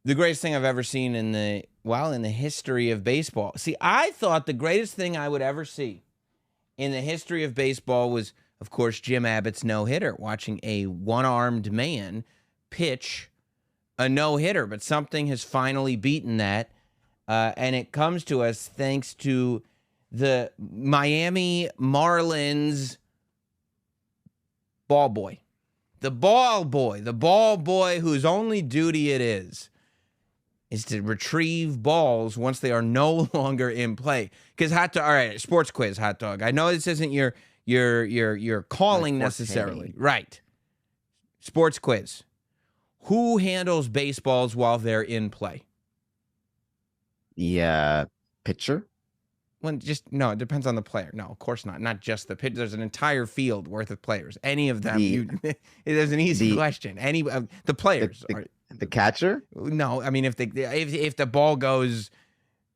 The greatest thing I've ever seen in the history of baseball. See, I thought the greatest thing I would ever see in the history of baseball was, of course, Jim Abbott's no-hitter, watching a one-armed man pitch a no-hitter. But something has finally beaten that, and it comes to us thanks to the Miami Marlins ball boy. The ball boy whose only duty it is to retrieve balls once they are no longer in play. Because all right, sports quiz, hot dog. I know this isn't your calling necessarily. Right. Sports quiz. Who handles baseballs while they're in play? The pitcher? No, it depends on the player. No, of course not. Not just the pitcher. There's an entire field worth of players. Any of them. There's an easy question. Any of the players. The catcher? No, I mean if the ball goes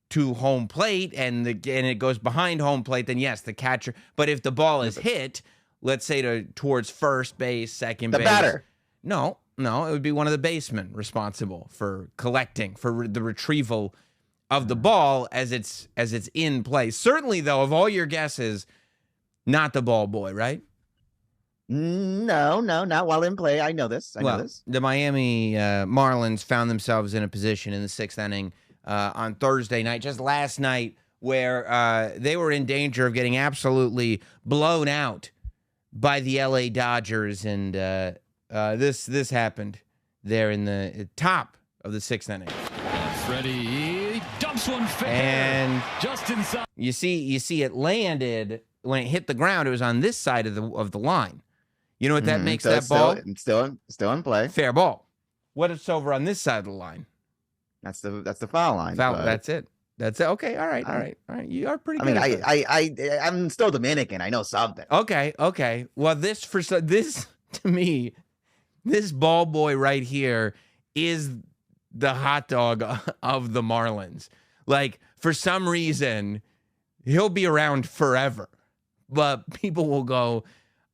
to home plate and it goes behind home plate, then yes, the catcher. But if the ball is hit, let's say towards first base, second base, the batter. No, it would be one of the basemen responsible for collecting, for the retrieval of the ball as it's in play. Certainly, though, of all your guesses, not the ball boy, right? No, not while in play. I know this. I know this. The Miami Marlins found themselves in a position in the 6th inning on Thursday night, just last night, where they were in danger of getting absolutely blown out by the LA Dodgers, and this happened there in the top of the 6th inning. Freddie dumps one fair, and just inside. You see, it landed when it hit the ground. It was on this side of the line. You know what that makes that ball? Still in play. Fair ball. What if it's over on this side of the line? That's the foul line. That's it. Okay. All right. You are pretty good. I mean, I'm still Dominican. I know something. Okay. Well, this to me, this ball boy right here is the hot dog of the Marlins. Like, for some reason, he'll be around forever. But people will go,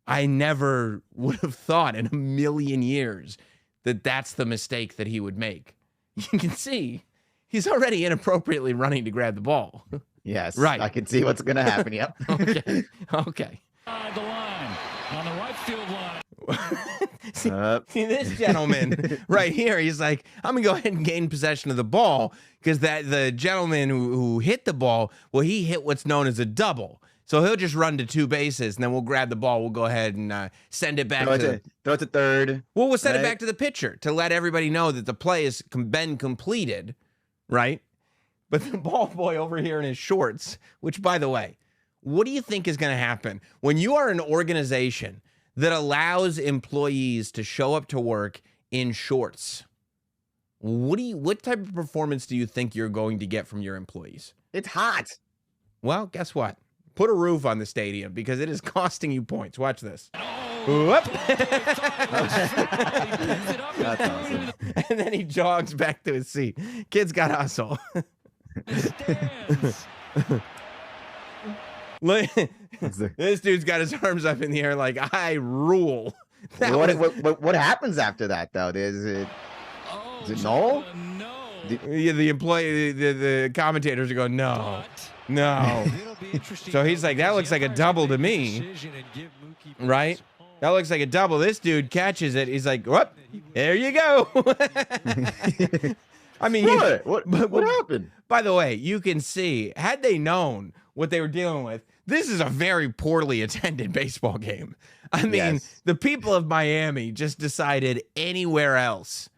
I never would have thought in a million years that that's the mistake that he would make. You can see he's already inappropriately running to grab the ball. Yes. Right. I can see what's going to happen. Yep. Okay. The line on the right field line. See this gentleman right here, he's like, I'm gonna go ahead and gain possession of the ball, because the gentleman who hit the ball, well, he hit what's known as a double. So he'll just run to 2 bases, and then we'll grab the ball. We'll go ahead and send it back throw it to third. Well, we'll send it back to the pitcher to let everybody know that the play has been completed, right? But the ball boy over here in his shorts, which, by the way, what do you think is going to happen when you are an organization that allows employees to show up to work in shorts? What type of performance do you think you're going to get from your employees? It's hot. Well, guess what? Put a roof on the stadium, because it is costing you points. Watch this. That's awesome. And then he jogs back to his seat. Kid's got hustle. This dude's got his arms up in the air like, I rule. What happens after that, though? Is it null? The employee, the commentators are going, no. So he's like, that looks like a double to me, right? That looks like a double. This dude catches it. He's like, whoop, there you go. I mean, what happened? By the way, you can see, had they known what they were dealing with, this is a very poorly attended baseball game. I mean, the people of Miami just decided anywhere else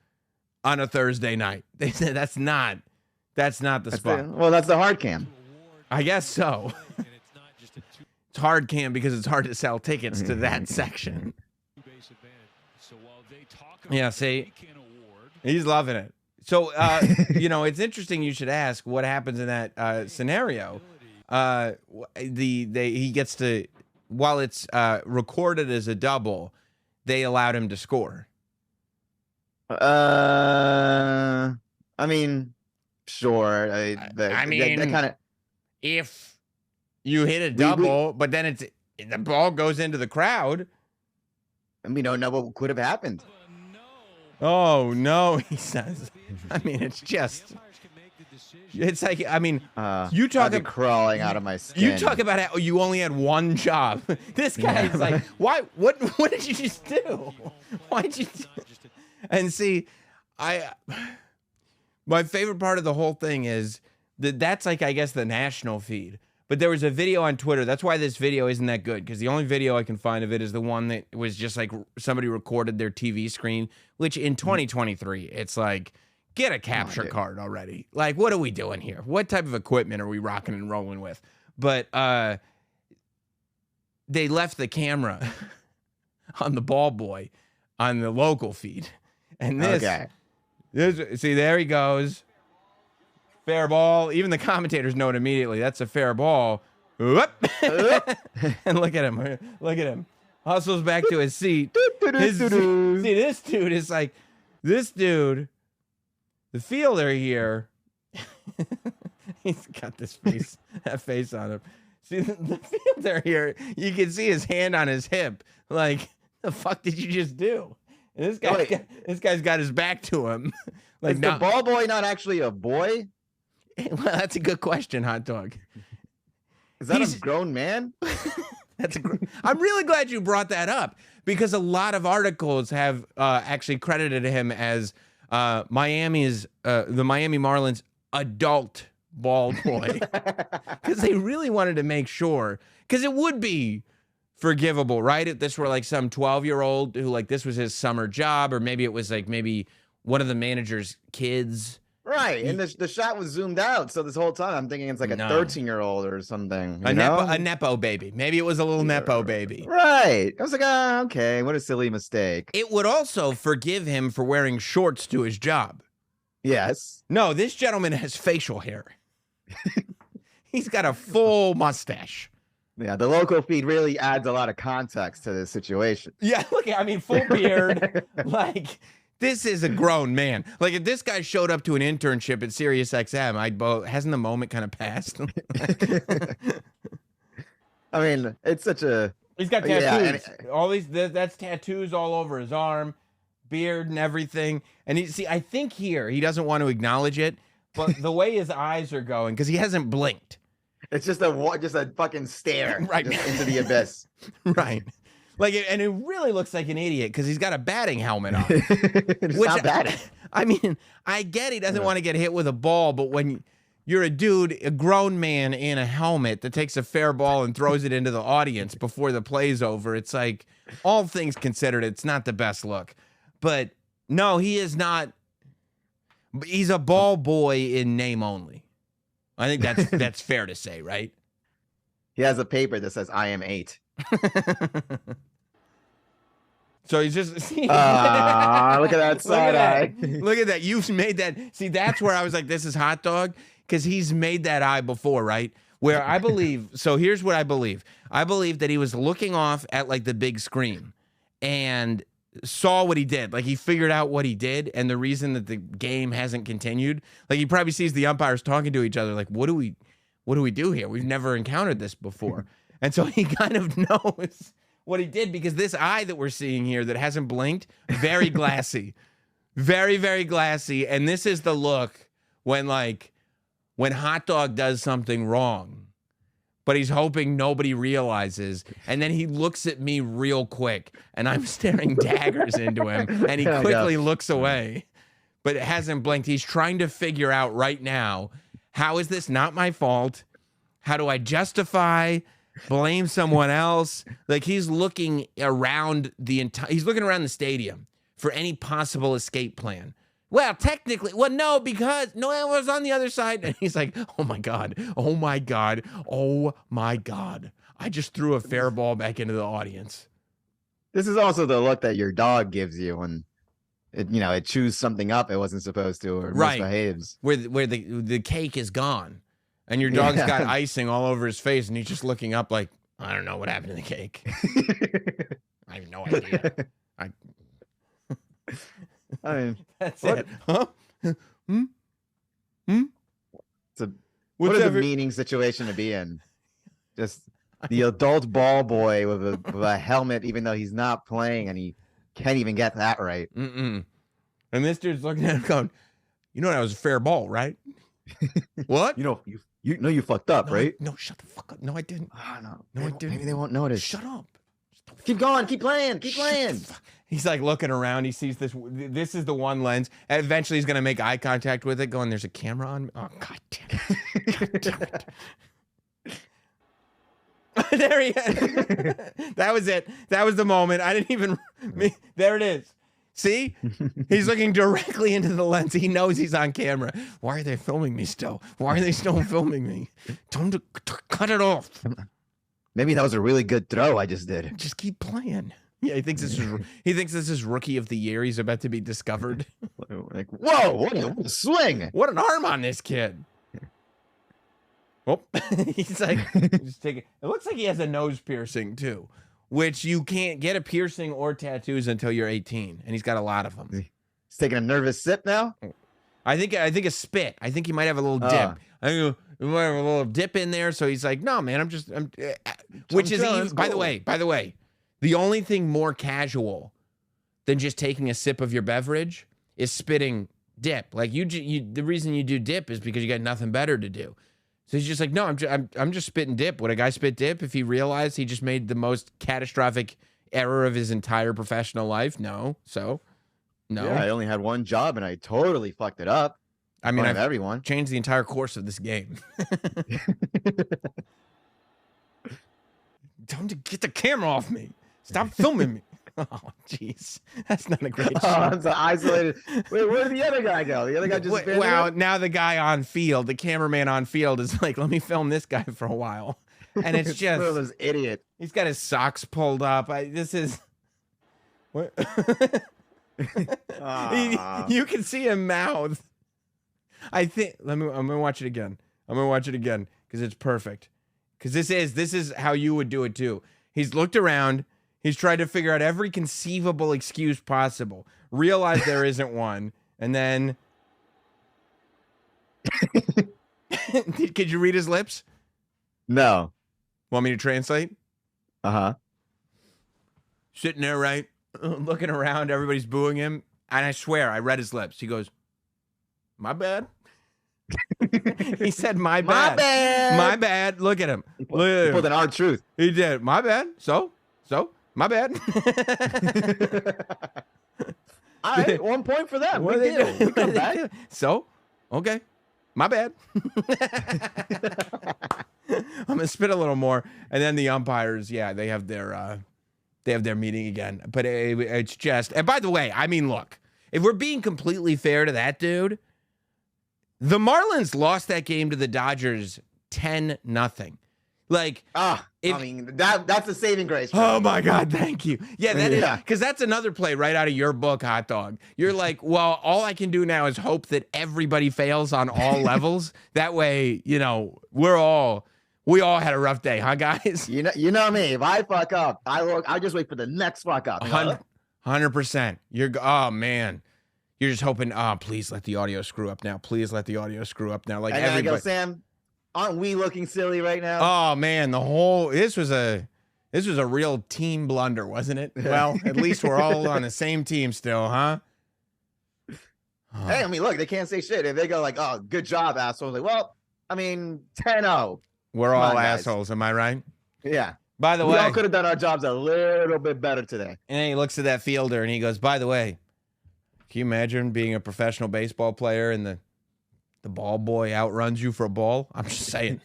on a Thursday night. They said that's not the spot. Well, that's the hard cam. I guess so. It's hard cam because it's hard to sell tickets to that section. Yeah, see, he's loving it. So, it's interesting you should ask what happens in that scenario. He gets to, while it's recorded as a double, they allowed him to score. I mean, sure. If you hit a double, but then the ball goes into the crowd. And we don't know what could have happened. Oh no, he says. I mean, it's like, I mean, you talk I'd be about crawling out of my skin. You talk about how you only had one job. This guy is like, why? What did you just do? Why'd you? And see, my favorite part of the whole thing is that's like, I guess, the national feed. But there was a video on Twitter. That's why this video isn't that good, because the only video I can find of it is the one that was just like somebody recorded their TV screen, which in 2023, it's like, get a capture card already. Like, what are we doing here? What type of equipment are we rocking and rolling with? But they left the camera on the ball boy on the local feed. And see, there he goes. Fair ball. Even the commentators know it immediately. That's a fair ball. Whoop. And look at him. Look at him. Hustles back to his seat. See, this dude is like, this dude, the fielder here, he's got this face, that face on him. See, the fielder here, you can see his hand on his hip. Like, the fuck did you just do? And this guy's got his back to him. Like, is the ball boy not actually a boy? Well, that's a good question, Hot Dog. Is that a grown man? I'm really glad you brought that up, because a lot of articles have actually credited him as the Miami Marlins adult ball boy, because they really wanted to make sure, because it would be forgivable, right? If this were like some 12-year-old who, like, this was his summer job, or maybe it was like one of the manager's kids. Right, and the shot was zoomed out, so this whole time I'm thinking it's like a 13-year-old or something. A nepo baby. Maybe it was a little nepo baby. Right. I was like, okay, what a silly mistake. It would also forgive him for wearing shorts to his job. Yes. No, this gentleman has facial hair. He's got a full mustache. Yeah, the local feed really adds a lot of context to this situation. Yeah, look, I mean, full beard. Like, this is a grown man. Like, if this guy showed up to an internship at Sirius XM, hasn't the moment kind of passed? I mean, it's such a... He's got tattoos. That's tattoos all over his arm, beard and everything. And I think here, he doesn't want to acknowledge it, but the way his eyes are going, because he hasn't blinked. It's just a fucking stare right into the abyss. Right. Like, and it really looks like an idiot because he's got a batting helmet on. It's not batting. I mean, I get he doesn't want to get hit with a ball, but when you're a dude, a grown man in a helmet that takes a fair ball and throws it into the audience before the play's over, it's like, all things considered, it's not the best look. But no, he is not. He's a ball boy in name only. I think that's fair to say, right? He has a paper that says, "I am 8." So he's just look at that side eye. Look at that. You've made that. See, that's where I was like, this is Hot Dog, because he's made that eye before, right? Where I believe, so here's what I believe. I believe that he was looking off at like the big screen and saw what he did. Like, he figured out what he did and the reason that the game hasn't continued. Like, he probably sees the umpires talking to each other like, what do we do here? We've never encountered this before. And so he kind of knows what he did, because this eye that we're seeing here that hasn't blinked, very glassy. Very, very glassy. And this is the look when Hot Dog does something wrong, but he's hoping nobody realizes. And then he looks at me real quick, and I'm staring daggers into him, and he quickly looks away, but it hasn't blinked. He's trying to figure out right now, how is this not my fault? How do I justify, blame someone else? Like, he's looking around he's looking around the stadium for any possible escape plan. Well, technically, no, because I was on the other side. And he's like, oh my God, oh my God, oh my God. I just threw a fair ball back into the audience. This is also the look that your dog gives you when it chews something up it wasn't supposed to, or misbehaves. Where the cake is gone. And your dog's got icing all over his face, and he's just looking up like, I don't know what happened to the cake. I have no idea. I mean, that's it. Huh? What a demeaning situation to be in. Just the adult ball boy with a helmet, even though he's not playing, and he can't even get that right. And this dude's looking at him going, you know that was a fair ball, right? What? You know you fucked up, No, right? No, shut the fuck up. No, I didn't. Oh, no. No, I didn't. Maybe they won't notice. Shut up. Keep going. Keep playing. Keep playing. He's like looking around. He sees this. This is the one lens. And eventually, he's gonna make eye contact with it, going, "There's a camera on me." Oh, god damn it! God damn it. There he is. That was it. That was the moment. I didn't even. There it is. See, he's looking directly into the lens. He knows he's on camera. Why are they filming me still? Why are they still filming me? Tell him to cut it off. Maybe that was a really good throw I just did. Just keep playing. Yeah, he thinks this is rookie of the year. He's about to be discovered. Like, whoa, what a swing. What an arm on this kid. Oh, he's like, just take it. It looks like he has a nose piercing too, which you can't get a piercing or tattoos until you're 18, and he's got a lot of them. He's taking a nervous sip now. I think a spit. I think he might have a little dip. I think he might have a little dip in there. So he's like, no, man, which is even, by the way, the only thing more casual than just taking a sip of your beverage is spitting dip. Like the reason you do dip is because you got nothing better to do. So he's just like, no, I'm just spitting dip. Would a guy spit dip if he realized he just made the most catastrophic error of his entire professional life? No. So, no. Yeah, I only had one job and I totally fucked it up. I mean, I've everyone changed the entire course of this game. Tell him to get the camera off me. Stop filming me. Oh, jeez. That's not a great shot. It's isolated. Wait, where did the other guy go? The other guy just Well, now the guy on field, the cameraman on field is like, let me film this guy for a while. And it's just this idiot. He's got his socks pulled up. This is what you can see him mouth. I think I'm gonna watch it again. I'm gonna watch it again because it's perfect. Because this is how you would do it too. He's looked around. He's tried to figure out every conceivable excuse possible. Realize there isn't one, and then could you read his lips? No. Want me to translate? Uh-huh. Sitting there, right? Looking around, everybody's booing him. And I swear, I read his lips. He goes, my bad. He said, my bad. My bad. My bad. Look at him. He pulled an hard truth. He did. My bad. So, my bad. All right, 1 point for them. What We do? We come back. So, okay. My bad. I'm gonna spit a little more, and then the umpires, yeah, they have their meeting again. But it's just, and by the way, I mean, look, if we're being completely fair to that dude, the Marlins lost that game to the Dodgers 10-0. Like, I mean, that's a saving grace. Oh my God, thank you. Yeah, that is, because that's another play right out of your book, Hot Dog. You're like, well, all I can do now is hope that everybody fails on all levels. That way, you know, we all had a rough day, huh, guys? You know me. If I fuck up, I just wait for the next fuck up. 100%. Oh man. You're just hoping, please let the audio screw up now. Please let the audio screw up now. Like, and everybody. I go, Sam, aren't we looking silly right now? Oh man, this was a real team blunder, wasn't it? Well, at least we're all on the same team still, huh? Hey, I mean, look, they can't say shit. If they go like, oh, good job, assholes. Like, well, I mean, 10-0. We're all assholes, am I right? Yeah. By the way, we all could have done our jobs a little bit better today. And then he looks at that fielder and he goes, by the way, can you imagine being a professional baseball player and the ball boy outruns you for a ball? I'm just saying.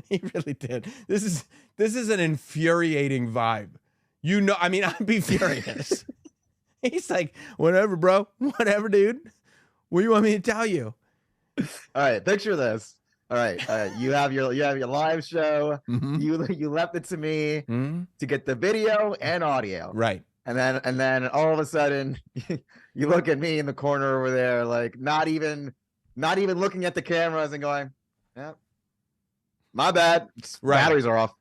He really did. This is an infuriating vibe. You know, I mean, I'd be furious. He's like, whatever, bro. Whatever, dude. What do you want me to tell you? All right, picture this. All right, you have your live show. Mm-hmm. You left it to me to get the video and audio. Right. And then all of a sudden you look at me in the corner over there, like not even looking at the cameras and going, yeah, my bad. Right. Batteries are off.